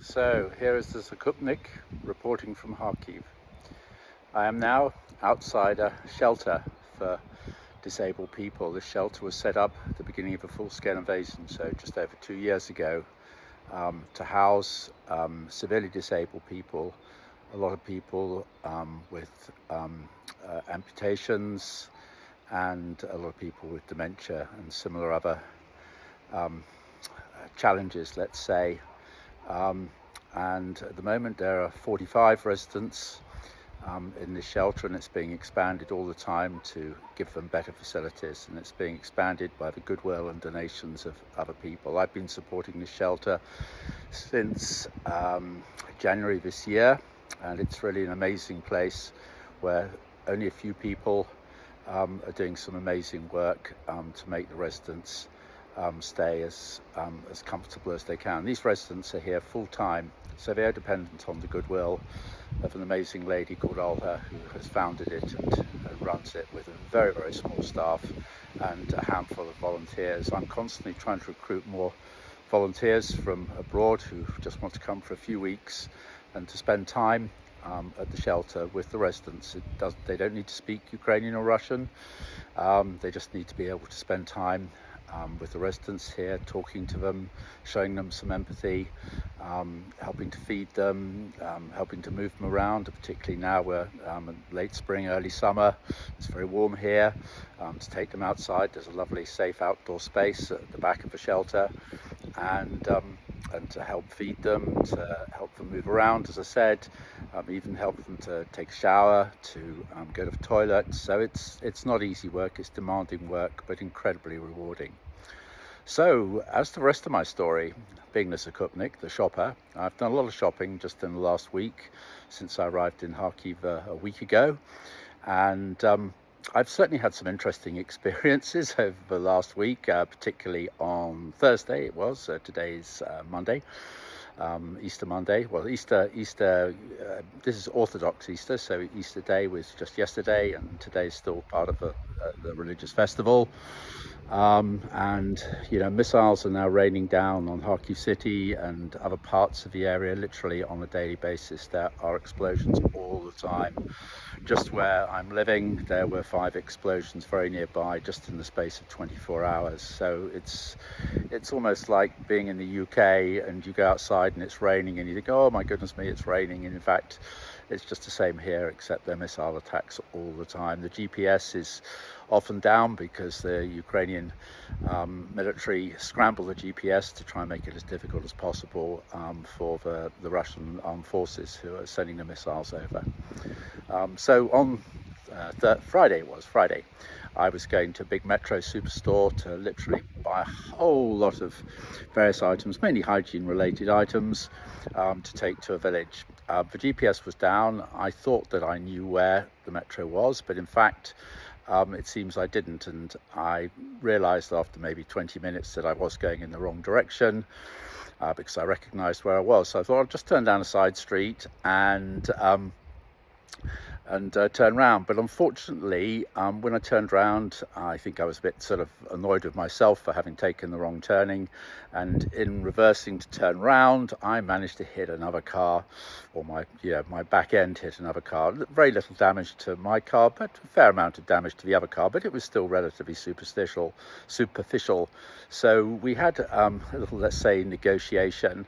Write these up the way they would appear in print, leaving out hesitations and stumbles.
So here is the Zakupnik reporting from Kharkiv. I am now outside a shelter for disabled people. This shelter was set up at the beginning of a full-scale invasion, so just over 2 years ago, to house severely disabled people, a lot of people with amputations, and a lot of people with dementia and similar other challenges, let's say. And at the moment there are 45 residents in this shelter, and it's being expanded all the time to give them better facilities, and it's being expanded by the goodwill and donations of other people. I've been supporting this shelter since January this year, and it's really an amazing place where only a few people are doing some amazing work to make the residents stay as comfortable as they can. These residents are here full time, so they are dependent on the goodwill of an amazing lady called Olga, who has founded it and runs it with a very, very small staff and a handful of volunteers. I'm constantly trying to recruit more volunteers from abroad who just want to come for a few weeks and to spend time at the shelter with the residents. They don't need to speak Ukrainian or Russian. They just need to be able to spend time with the residents here, talking to them, showing them some empathy, helping to feed them, helping to move them around, particularly now we're in late spring, early summer. It's very warm here. To take them outside, there's a lovely safe outdoor space at the back of the shelter, and to help feed them, to help them move around, as I said, even help them to take a shower, to go to the toilet. So it's not easy work, it's demanding work, but incredibly rewarding. So as the rest of my story, being the Zakupnik, the shopper, I've done a lot of shopping just in the last week since I arrived in Kharkiv a week ago, and I've certainly had some interesting experiences over the last week, particularly on Thursday. It was today's Monday, Easter Monday. Well, Easter. This is Orthodox Easter, so Easter Day was just yesterday, and today is still part of the religious festival. And missiles are now raining down on Kharkiv city and other parts of the area, literally on a daily basis. There are explosions all the time. Just where I'm living, there were 5 explosions very nearby, just in the space of 24 hours. So it's almost like being in the UK and you go outside and it's raining and you think, oh my goodness me, it's raining. And in fact, it's just the same here, except they're missile attacks all the time. The GPS is often down because the Ukrainian military scramble the GPS to try and make it as difficult as possible for the Russian armed forces who are sending the missiles over. So on Friday, I was going to a big Metro superstore to literally buy a whole lot of various items, mainly hygiene related items, to take to a village. The GPS was down. I thought that I knew where the Metro was, but in fact it seems I didn't, and I realized after maybe 20 minutes that I was going in the wrong direction, because I recognized where I was. So I thought I'll just turn down a side street and turn round. But unfortunately, when I turned round, I think I was a bit sort of annoyed with myself for having taken the wrong turning, and in reversing to turn round, I managed to hit another car, or my back end hit another car. Very little damage to my car, but a fair amount of damage to the other car, but it was still relatively superficial. So we had a little, let's say, negotiation,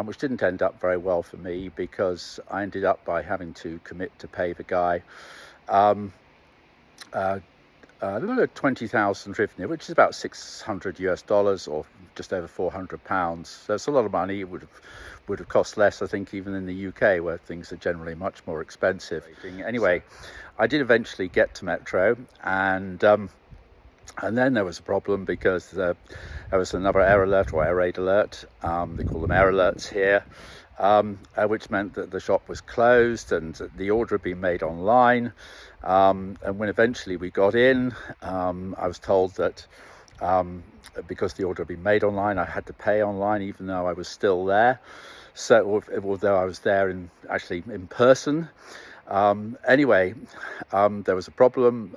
which didn't end up very well for me, because I ended up by having to commit to pay the guy 20,000 hryvnia, which is about $600 or just over £400. So it's a lot of money. It would have cost less, I think, even in the UK, where things are generally much more expensive. Anyway, I did eventually get to Metro, and then there was a problem, because there was another error alert, or air raid alert. They call them air alerts here, which meant that the shop was closed and the order had been made online. And when eventually we got in, I was told that because the order had been made online, I had to pay online, even though I was still there. So although I was there in person. Anyway, there was a problem.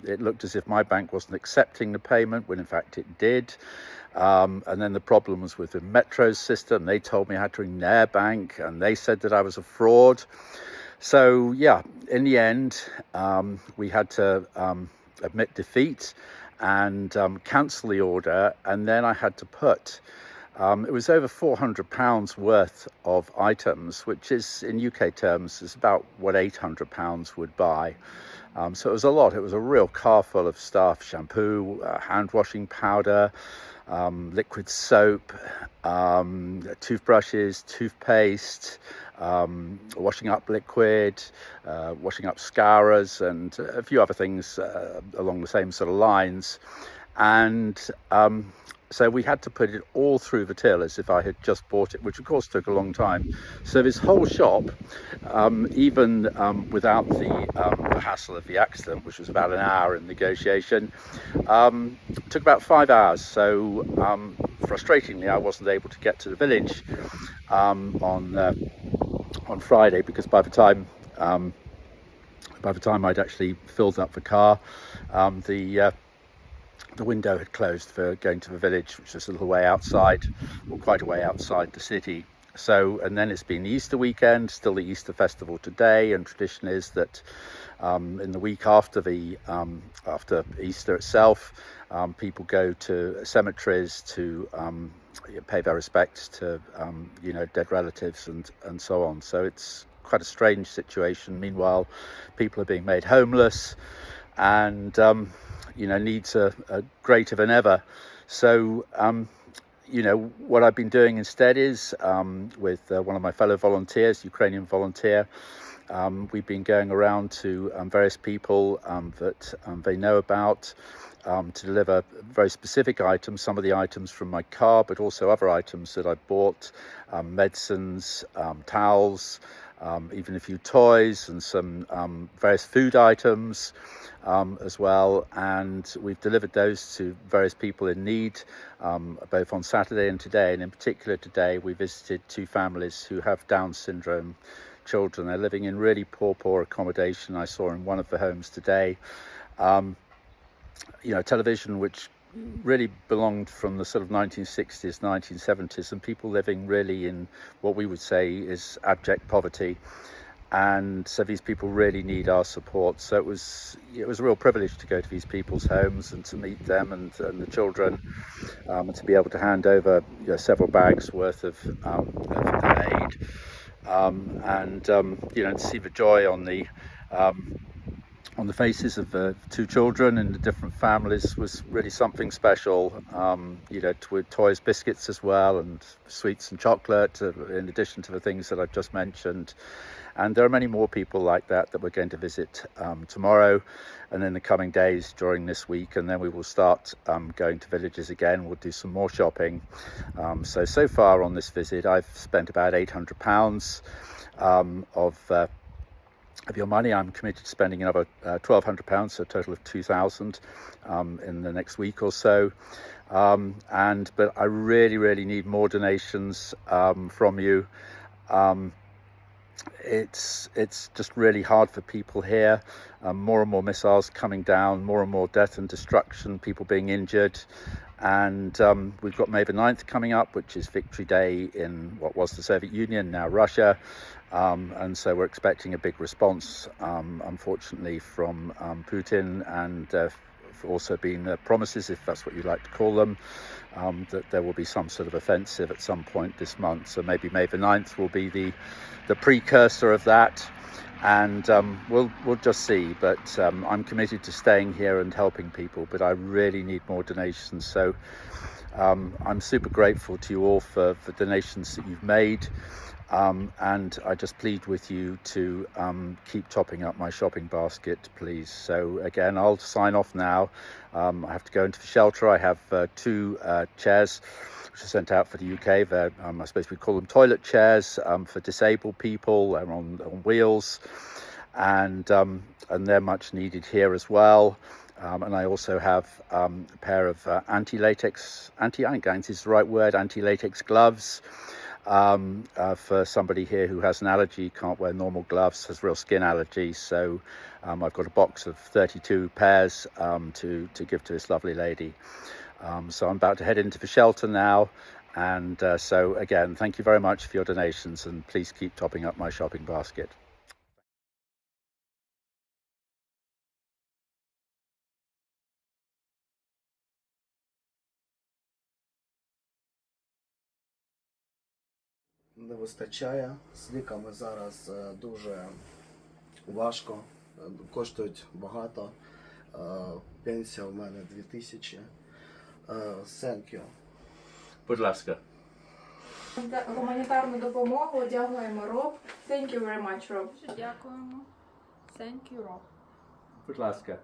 It looked as if my bank wasn't accepting the payment, when in fact it did. And then the problem was with the Metro's system. They told me I had to ring their bank, and they said that I was a fraud. So yeah, in the end, we had to admit defeat and cancel the order, and then I had to put it was over £400 worth of items, which is in UK terms is about what £800 would buy. So it was a lot. It was a real car full of stuff: shampoo, hand washing powder, liquid soap, toothbrushes, toothpaste, washing up liquid, washing up scourers, and a few other things along the same sort of lines. And so we had to put it all through the till as if I had just bought it, which of course took a long time. So this whole shop, even without the hassle of the accident, which was about an hour in negotiation, took about 5 hours. So frustratingly, I wasn't able to get to the village on Friday, because by the time I'd actually filled up the car, the window had closed for going to the village, which is a little way outside, or quite a way outside the city. So, and then it's been the Easter weekend, still the Easter festival today, and tradition is that in the week after after Easter itself, people go to cemeteries to pay their respects to dead relatives and so on. So it's quite a strange situation. Meanwhile, people are being made homeless, and needs are greater than ever. So what I've been doing instead is with one of my fellow volunteers, Ukrainian volunteer, we've been going around to various people that they know about, to deliver very specific items, some of the items from my car, but also other items that I bought, medicines, towels, even a few toys and some various food items as well. And we've delivered those to various people in need, both on Saturday and today. And in particular today, we visited two families who have Down syndrome children. They're living in really poor accommodation. I saw in one of the homes today, television which really belonged from the sort of 1960s, 1970s, and people living really in what we would say is abject poverty. And so these people really need our support. So it was a real privilege to go to these people's homes and to meet them and the children, and to be able to hand over several bags worth of aid, and to see the joy on the faces of the two children and the different families was really something special. With toys, biscuits as well, and sweets and chocolate, in addition to the things that I've just mentioned. And there are many more people like that we're going to visit tomorrow and in the coming days during this week. And then we will start going to villages again. We'll do some more shopping. So far on this visit, I've spent about £800 of your money. I'm committed to spending another £1,200, so a total of £2,000 in the next week or so. But I really need more donations from you. It's just really hard for people here. More and more missiles coming down, more and more death and destruction, people being injured. And we've got May the 9th coming up, which is Victory Day in what was the Soviet Union, now Russia. And so we're expecting a big response, unfortunately, from Putin, and also been promises, if that's what you like to call them, that there will be some sort of offensive at some point this month. So maybe May the 9th will be the precursor of that. And we'll just see. But I'm committed to staying here and helping people, but I really need more donations. So I'm super grateful to you all for the donations that you've made. And I just plead with you to keep topping up my shopping basket, please. So again, I'll sign off now. I have to go into the shelter. I have two chairs which are sent out for the UK. They're, I suppose we call them toilet chairs for disabled people. They're on wheels, and they're much needed here as well. And I also have a pair of anti-latex gloves. For somebody here who has an allergy, can't wear normal gloves, has real skin allergies. So I've got a box of 32 pairs to give to this lovely lady. So I'm about to head into the shelter now. And so again, thank you very much for your donations, and please keep topping up my shopping basket. Не вистачає. З ліками зараз дуже важко, коштують багато. Пенсія в мене 2000. Thank you. Будь ласка. Гуманітарну допомогу одягуємо Роб. Thank you very much, Rob. Дякуємо. Thank you, Rob. Будь ласка.